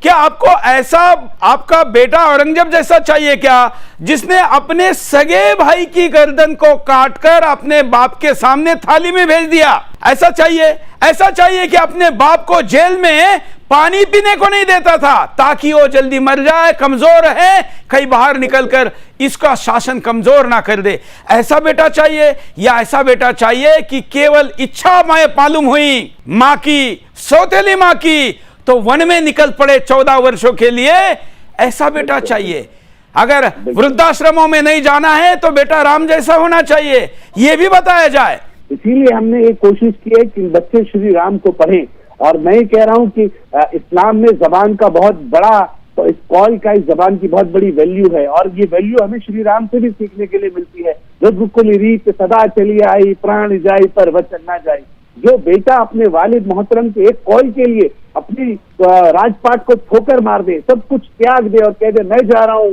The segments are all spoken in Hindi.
क्या आपको ऐसा आपका बेटा औरंगजेब जैसा चाहिए क्या, जिसने अपने सगे भाई की गर्दन को काटकर अपने बाप के सामने थाली में भेज दिया? ऐसा चाहिए? ऐसा चाहिए कि अपने बाप को जेल में पानी पीने को नहीं देता था ताकि वो जल्दी मर जाए, कमजोर है, कहीं बाहर निकलकर इसका शासन कमजोर ना कर दे? ऐसा बेटा चाहिए? या ऐसा बेटा चाहिए कि केवल इच्छा मालूम हुई मां की, सौतेली मां की, तो वन में निकल पड़े 14 वर्षों के लिए? ऐसा बेटा चाहिए? अगर वृद्धाश्रमों में नहीं जाना है तो बेटा राम जैसा होना चाहिए, यह भी बताया जाए। इसीलिए हमने ये कोशिश की है कि बच्चे श्री राम को पढ़ें। और मैं ये कह रहा हूं कि इस्लाम में जबान का बहुत बड़ा, तो इस कौल का, इस जबान की बहुत बड़ी वैल्यू है, और ये वैल्यू हमें श्री राम से भी सीखने के लिए मिलती है। रघुकुल रीत सदा चली आई, प्राण जाए पर वचन ना जाए। जो बेटा अपने वालिद मोहतरम के एक कौल के लिए अपनी राजपाट को ठोकर मार दे, सब कुछ त्याग दे और कह दे मैं जा रहा हूँ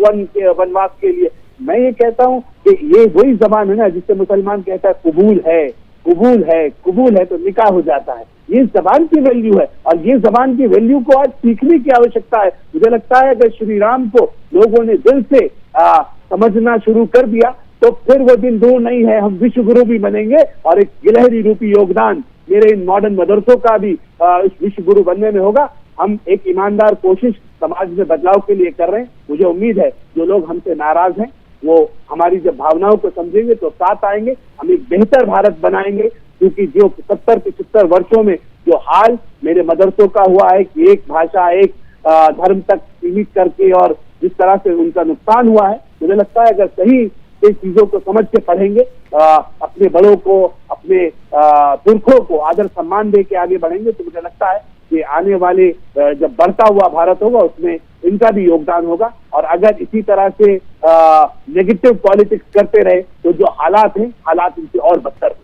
वनवास के लिए, मैं ये कहता हूँ कि ये वही जबान है ना जिससे मुसलमान कहता है कबूल है, कबूल है, कबूल है, तो निकाह हो जाता है। ये जबान की वैल्यू है, और ये जबान की वैल्यू को आज सीखने की आवश्यकता है। मुझे लगता है कि श्री राम को लोगों ने दिल से समझना शुरू कर दिया तो फिर वो दिन दूर नहीं है, हम विश्व गुरु भी बनेंगे, और एक गिलहरी रूपी योगदान मेरे इन मॉडर्न मदरसों का भी इस विश्व गुरु बनने में होगा। हम एक ईमानदार कोशिश समाज में बदलाव के लिए कर रहे हैं। मुझे उम्मीद है जो लोग हमसे नाराज हैं वो हमारी जब भावनाओं को समझेंगे तो साथ आएंगे, हम एक बेहतर भारत बनाएंगे। क्योंकि जो 70-75 वर्षों में जो हाल मेरे मदरसों का हुआ है कि एक भाषा, एक धर्म तक सीमित करके, और जिस तरह से उनका नुकसान हुआ है, मुझे लगता है अगर सही इस चीजों को समझ के पढ़ेंगे, अपने बड़ों को, अपने पुरखों को आदर सम्मान दे के आगे बढ़ेंगे, तो मुझे लगता है कि आने वाले जब बढ़ता हुआ भारत होगा उसमें इनका भी योगदान होगा। और अगर इसी तरह से नेगेटिव पॉलिटिक्स करते रहे तो जो हालात हैं, हालात इनसे और बदतर